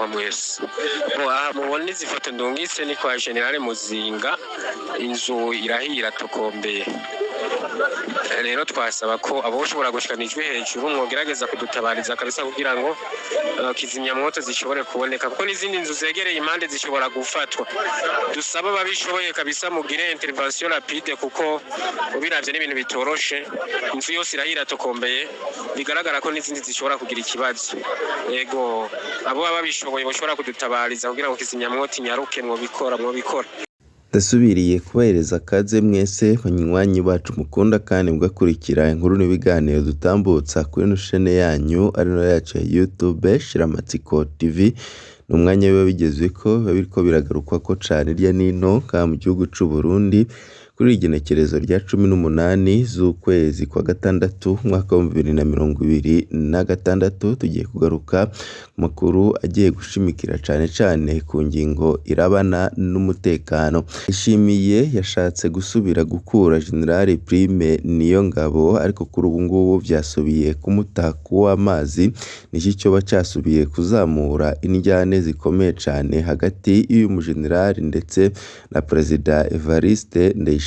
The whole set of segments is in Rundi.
muraho mwese. Aha mubona izi foto ndungitse ni kwa General Muzinga, inzu irahira tokombeye. Rero twasaba ko aboshobora gushikana ijwi hejuru mwogerageza kudutabariza kabisa kugira ngo kizimyamwoto zishobore kuboneka, kuko n'izindi nzu zegereye impande zishobora gufatwa. Dusaba babishoboye kabisa mugire intervention rapide, kuko ubiravye n'ibintu bitoroshe. Inzu yose irahira tokombeye, bigaragara ko n'izindi zishobora kugira ikibazo. Yego abo babishoboye boshobora kudutabariza kugira ngo kizimyamwoto inyaruke mwobikora. Ndasubiriye kubahereza akaze mwese banywanyi bacu mukunda kandi mugakurikira inkuru n'ibiganiro dutambutsa kuri ino chaîne yanyu ari no yacu ya YouTube Shiramatsiko TV. Ni umwanya biba bigezweko biba biriko biragarukwa ko cane irya nino ka mu gihugu c'u Burundi kuri igenekerezo rya 18 z'ukwezi kwa gatandatu mwaka wa 2026. Tugiye kugaruka makuru agiye gushimikira cane ku ngingo irabana n'umutekano. Ishimiye yashatse gusubira gukura General Prime Niyongabo, ariko kuri ubu ngubu vyasubiye kumutaku w'amazi. Niki cyoba cyasubiye kuzamura indyane zikomeye cane hagati y'uyu mugenerali ndetse na Perezida Evariste Ndayishimiye.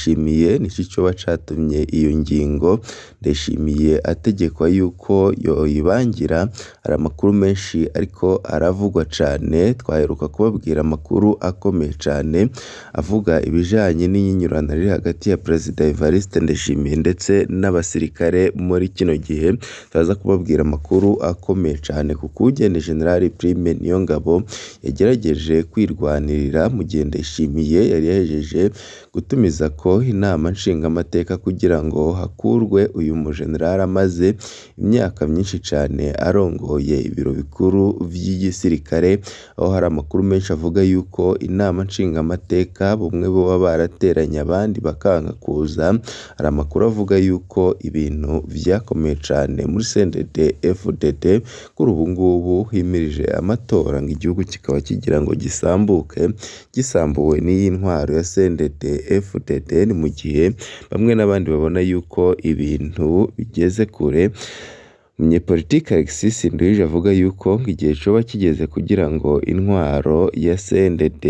Niki cyoba catumye iyo ngingo Ndayishimiye ategekwa yuko yoyibangira. Hari amakuru menshi ariko aravugwa cane, twaheruka kubabwira amakuru akomeye cane avuga ibijanye n'inyinyurana riri hagati ya Perezida Evariste Ndayishimiye ndetse n'abasirikare muri kino gihe. Turaza kubabwira amakuru akomeye cane ku kugene General Prime Niyongabo yagerageje kwirwanirira mu gihe Ndayishimiye yari yahejeje gutumiza ko inama nshingamateka kugira ngo hakurwe uyu mugenerali amaze imyaka myinshi cane arongoye ibiro bikuru vy'igisirikare. Aho hari amakuru menshi avuga yuko inama nshingamateka bumwe boba barateranye abandi bakanga kuza. Hari amakuru avuga yuko ibintu vyakomeye cane muri CNDD FDD. Kuri ubu ngubu himirije amatora ngo igihugu kikaba kigira ngo gisambuke, gisambuwe n'iyi ntwaro ya CNDD FDD. Ni mu gihe bamwe n'abandi babona yuko ibintu bigeze kure. Umunyepolitike Alexis Nduhije avuga yuko igihe coba kigeze kugira ngo intwaro ya CNDD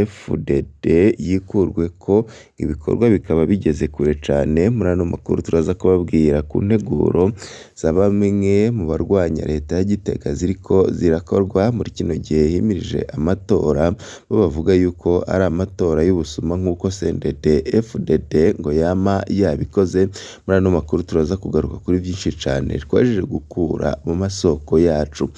FDD yikurwe, ko ibikorwa bikaba bigeze kure cane. Muri ano makuru turaza kubabwira ku nteguro za bamwe mu barwanya leta ya Gitega ziriko zirakorwa muri kino gihe himirije amatora. Bo bavuga yuko ari amatora y'ubusuma nk'uko CNDD FDD ngo yama yabikoze. Muri ano makuru turaza kugaruka kuri byinshi cane twajeje gukura mu masoko yacu.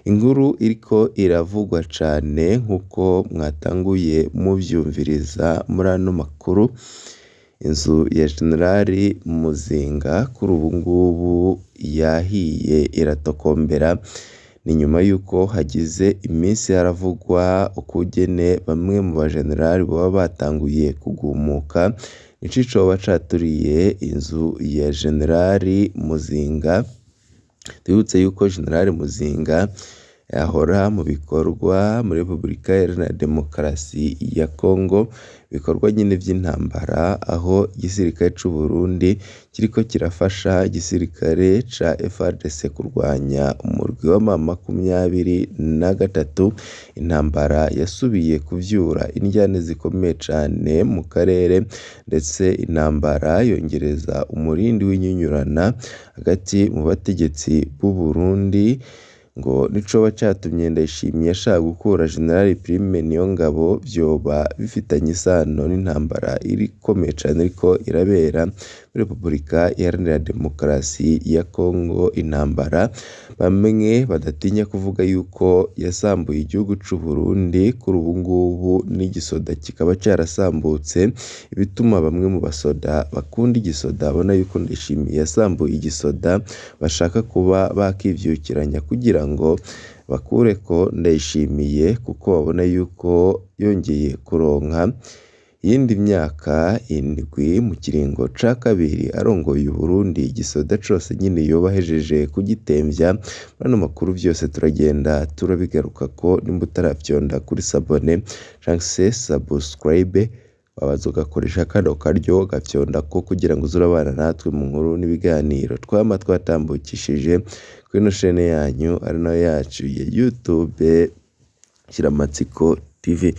Inkuru iriko iravugwa cane nk'uko mwatanguye muvyumviriza muri ano makuru, inzu ya General Muzinga kuri ubu ngubu yahiye iratokombera. Ni nyuma yuko hagize iminsi haravugwa ukugene bamwe mu bagenerali baba batanguye kugumuka. Nico coba caturiye inzu ya General Muzinga. Twibutse yuko General Muzinga yahora mu bikorwa muri Repubulika Iharanira Demokarasi ya Kongo, bikorwa nyine vy'intambara, aho igisirikare c'u Burundi kiriko kirafasha igisirikare ca FARDC kurwanya umurwi wa M23. Intambara yasubiye kuvyura indyane zikomeye cane mu karere, ndetse intambara yongereza umurindi w'inyinyurana hagati mu bategetsi b'u Burundi. Ngo nicoba catumye Ndayishimiye ashaka gukura General Prime Niyongabo vyoba bifitanye isano n'intambara ikomeye cane ariko irabera muri Repubulika Iharanira Demokarasi ya Kongo. Intambara bamwe badatinya kuvuga yuko yasambuye igihugu c'u Burundi. Kuri ubu ngubu n'igisoda kikaba carasambutse, ibituma bamwe mu basoda bakunda igisoda babona yuko Ndayishimiye yasambuye igisoda, bashaka kuba bakivyukiranya kugira ngo bakureko Ndayishimiye, kuko babona yuko yongeye kuronka iyindi myaka 7 mu kiringo ca kabiri arongoye u Burundi. Igisoda cose nyine yoba ahejeje kugitemvya. Ano makuru vyose turagenda turabigaruka ko nimba utaravyonda kuri sabone canke se subscribe, wabaza ugakoresha kano karyo gafyonda ko kugira ngo uzurabana natwe mu nkuru n'ibiganiro twama twatambukishije kuri ino chaîne yanyu ari nayo yacu ya YouTube Shiramatsiko TV.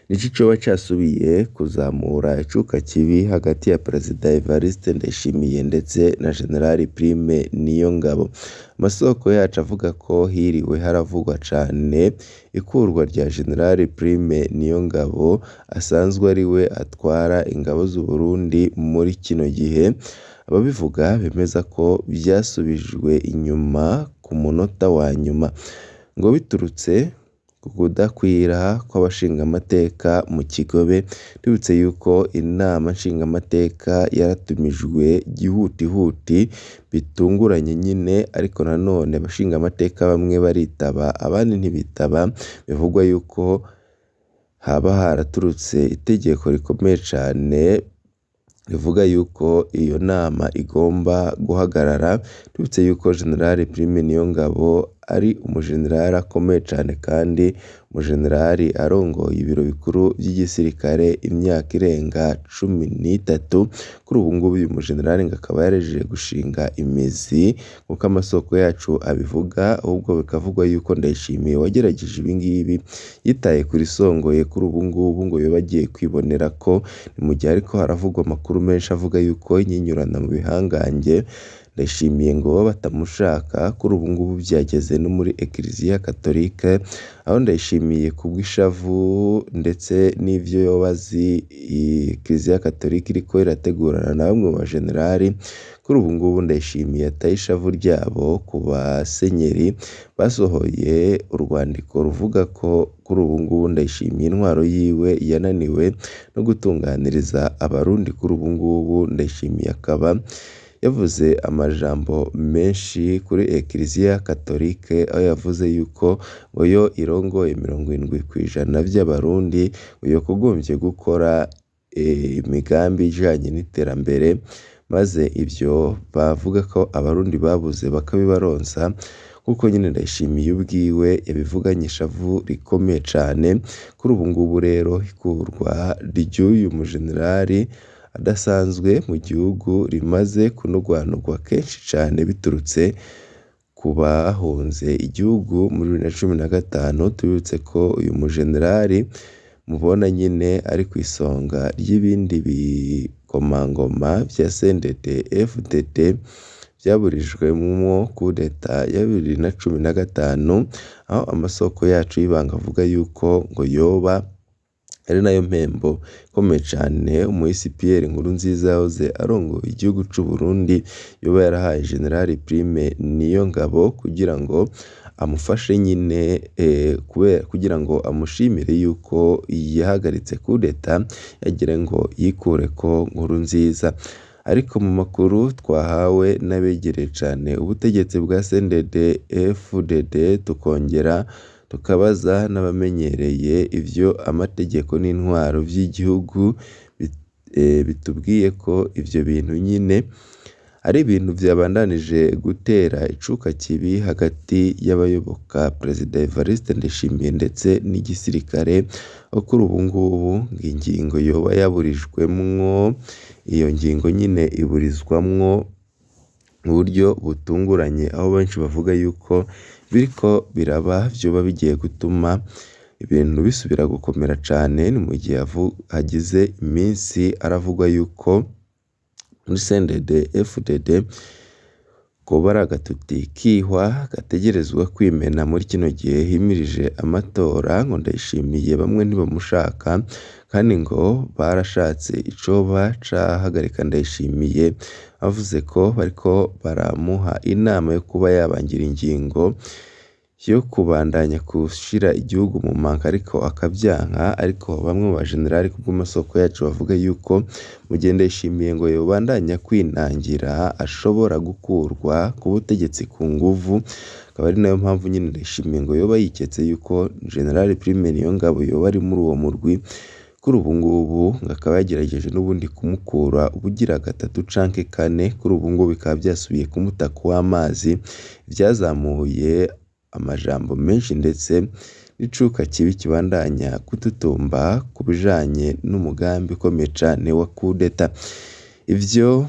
Nico coba casubiye kuzamura icuka kibi hagati ya Perezida Evariste Ndayishimiye ndetse na General Prime Niyongabo. Amasoko yacu avuga ko hiriwe haravugwa cane ikurwa rya General Prime Niyongabo asanzwe ari we atwara ingabo z'u Burundi muri kino gihe. Ababivuga bemeza ko vyasubijwe inyuma ku munota wa nyuma ngo biturutse ku kudakwira kw'abashingamateka mu Kigobe. Tubibutse yuko inama nshingamateka yaratumijwe gihutihuti bitunguranye nyine, ariko nanone abashingamateka bamwe baritaba abandi ntibitaba. Bivugwa yuko haba haraturutse itegeko rikomeye cane rivuga yuko iyo nama igomba guhagarara. Tubibutse yuko General Prime Niyongabo ari umujenerali akomeye cane kandi umujenerali arongoye ibiro bikuru vy'igisirikare imyaka irenga 13. Kuri ubu ngubu uyu mujenerali ngo akaba yarejeje gushinga imizi nk'uko amasoko yacu abivuga, ahubwo bikavugwa yuko Ndayishimiye wagerageje ibi ngibi yitaye kuri songoye. Kuri ubu ngubu ngo yoba agiye kwibonera ko ni mu gihe ariko haravugwa amakuru menshi avuga yuko inyinyurana mu bihangange Ndayishimiye ngo batamushaka. Kuri ubu ngubu byageze no muri Eklezia Katolike, aho Ndayishimiye kubw'ishavu ndetse n'ivyo yoba azi Eklezia Katolike iriko irategurana na bamwe mu bajenerali. Kuri ubu ngubu Ndayishimiye ataye ishavu ryabo ku basenyeri basohoye urwandiko ruvuga ko kuri ubu ngubu Ndayishimiye intwaro yiwe yananiwe no gutunganiriza abarundi. Kuri ubu ngubu Ndayishimiye akaba yavuze amajambo menshi kuri Eklezia Katolike, aho yavuze yuko ngo yo irongoye 70% vy'abarundi, ngo yogombye gukora imigambi ijanye n'iterambere, maze ivyo bavuga ko abarundi babuze bakabibaronsa. Kuko nyine Ndayishimiye ubwiwe yabivuganye ishavu rikomeye cane. Kuri ubu ngubu rero ikurwa ry'uyu mujenerali adasanzwe mu gihugu rimaze kunugwanugwa kenshi cane biturutse ku bahunze igihugu muri 2015. Tubibutse ko uyu mujenerali mubona nyine ari ku isonga ry'ibindi bikomangoma vya CNDD FDD vyaburijwemwo kudeta ya 2015, aho amasoko yacu y'ibanga avuga yuko ngo yoba ari nayo mpembo ikomeye cane umuhisi Pierre Nkurunziza yahoze arongoye igihugu c'u Burundi yoba yarahaye General Prime Niyongabo kugira ngo amufashe nyine kugira ngo amushimire yuko yahagaritse kudeta yagira ngo yikureko Nkurunziza. Ariko mu makuru twahawe n'abegereye cane ubutegetsi bwa CNDD FDD tukongera tukabaza n'abamenyereye ivyo amategeko n'intwaro vy'igihugu bitubwiye ko ivyo bintu nyine ari ibintu vyabandanije gutera icuka kibi hagati y'abayoboka Perezida Evariste Ndayishimiye ndetse n'igisirikare. Kuri ubu ngubu ingingo yoba yaburijwemwo, iyo ngingo nyine iburizwamwo mu buryo butunguranye, aho benshi bavuga yuko biriko biraba vyoba bigiye gutuma ibintu bisubira gukomera cane. Ni mu gihe hagize iminsi aravugwa yuko muri CNDD FDD koba ari agatuti kihwa gategerezwa kwimena muri kino gihe himirije amatora. Ngo Ndayishimiye bamwe ntibamushaka kandi ngo barashatse icoba cahagarika Ndayishimiye, bavuze ko bariko baramuha inama yo kuba yabangira ingingo yo kubandanya gushira igihugu mu manka, ariko akavyanka. Ariko bamwe mu bajenerali kubw'amasoko yacu bavuga yuko mu gihe Ndayishimiye ngo yobandanya kwinangira ashobora gukurwa ku butegetsi ku nguvu. Akaba ari nayo mpamvu nyine Ndayishimiye ngo yoba yiketse yuko General Prime Niyongabo yoba ari muri uwo murwi. Kuri ubu ngubu ngo akaba yagerageje n'ubundi kumukura ubugira gatatu canke kane. Kuri ubu ngubu bikaba vyasubiye kumutaka w'amazi, vyazamuye amajambo menshi ndetse n'icuka kibi kibandanya kututumba ku bijanye n'umugambi ukomeye cane wa kudeta. Ivyo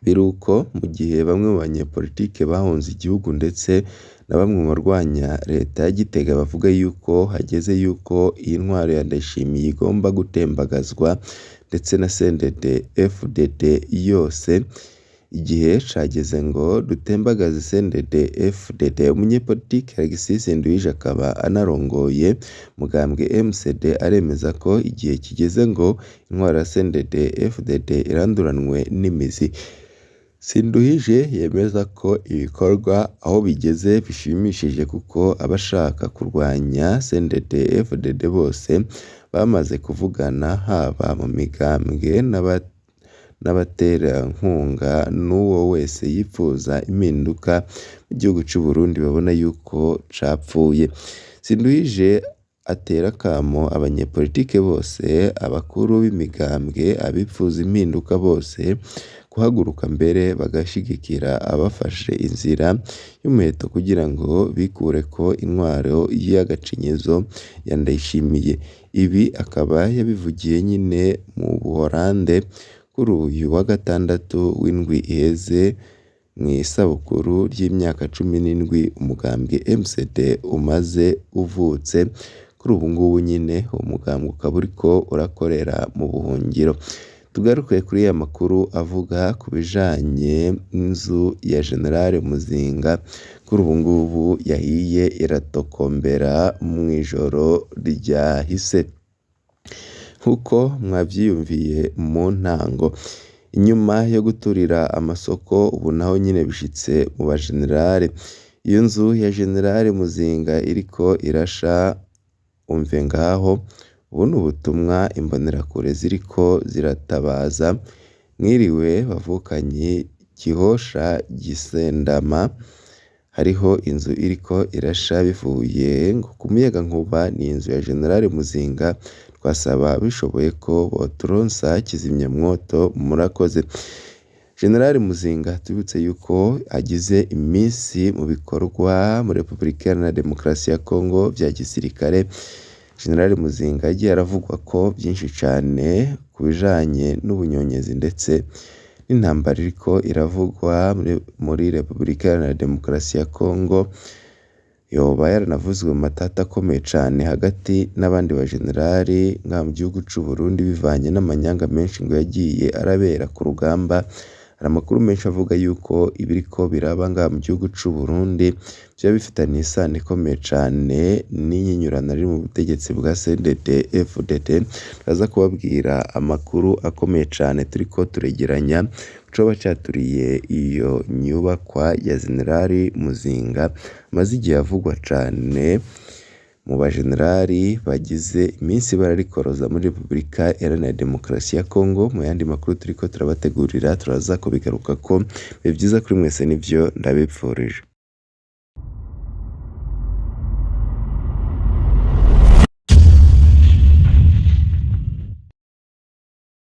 Biruko mu gihe bamwe mu banyepolitike bahunze igihugu ndetse na bamwe mu barwanya leta ya Gitega bavuga yuko hageze yuko iyi ntwaro ya Ndayishimiye igomba gutembagazwa ndetse na CNDD-FDD yose. Igihe cageze ngo dutembagaze CNDD-FDD. Umunyepolitike Alexis Nduhije akaba anarongoye mugambwe MCD aremeza ko igihe kigeze ngo intwaro ya CNDD-FDD iranduranwe n'imizi. Sinduhije yemeza ko ibikorwa aho bigeze bishimishije kuko abashaka kurwanya CNDD-FDD bose bamaze kuvugana, haba mu migambwe n'abaterankunga n'uwo wese yifuza impinduka mu gihugu c'u Burundi babona yuko capfuye. Sinduhije atera akamo abanyepolitike bose, abakuru b'imigambwe, abifuza impinduka bose guhaguruka mbere bagashigikira abafashe inzira y'umuheto kugira ngo bikureko intwaro y'agacinyizo ya Ndayishimiye. Ibi akaba yabivugiye nyine mu Buholande kuri uyu wa gatandatu w'indwi iheze mw'isabukuru ry'imyaka 17 umugambwe MCD umaze uvutse. Kuri ubu ngubu nyine uwo mugambwe ukaba uriko urakorera mu buhungiro. Tugaruke kuri ya makuru avuga ku bijanye n'inzu ya General Muzinga kuri ubu ngubu yahiye iratokombera mw'ijoro ryahise. Nkuko mwavyiyumviye mu ntango, inyuma yo guturira amasoko ubu naho nyine bishitse mu bajenerali. Iyo nzu ya General Muzinga iriko irasha, umve ngaho. Ubu ni ubutumwa imbonerakure ziriko ziratabaza. Mwiriwe bavukanyi Gihosha Gisendama, hariho inzu iriko irasha bivuye ngo ku muyagankuba. Ni inzu ya General Muzinga, twasaba bishoboye ko boturonsa kizimyamwoto, murakoze. General Muzinga tubibutse yuko agize iminsi mu bikorwa muri Repubulika Iharanira Demokarasi ya Kongo vya gisirikare. General Muzinga yagiye aravugwa ko byinshi cane ku bijanye n'ubunyonyezi ndetse n'intambara iriko iravugwa muri Repubulika Iharanira Demokarasi ya Kongo. Yoba yaranavuzwe mu matata akomeye cane hagati n'abandi bajenerali nga mu gihugu c'u Burundi bivanye n'amanyanga menshi ngo yagiye arabera ku rugamba. Hari amakuru menshi avuga yuko ibiriko biraba nga mu gihugu c'u Burundi vyoba bifitaniye isano ikomeye cane n'inyinyurana riri mu butegetsi bwa CNDD-FDD. Turaza kubabwira amakuru akomeye cane turiko turegeranya coba caturiye iyo nyubakwa ya General Muzinga amaze igihe avugwa cane mu bajenerali bagize iminsi bararikoroza muri Repubulika Iharanira Demokarasi ya Kongo. Mu yandi makuru turiko turabategurira turaza kubigarukako. Bibe vyiza kuri mwese, nivyo ndabipfurije.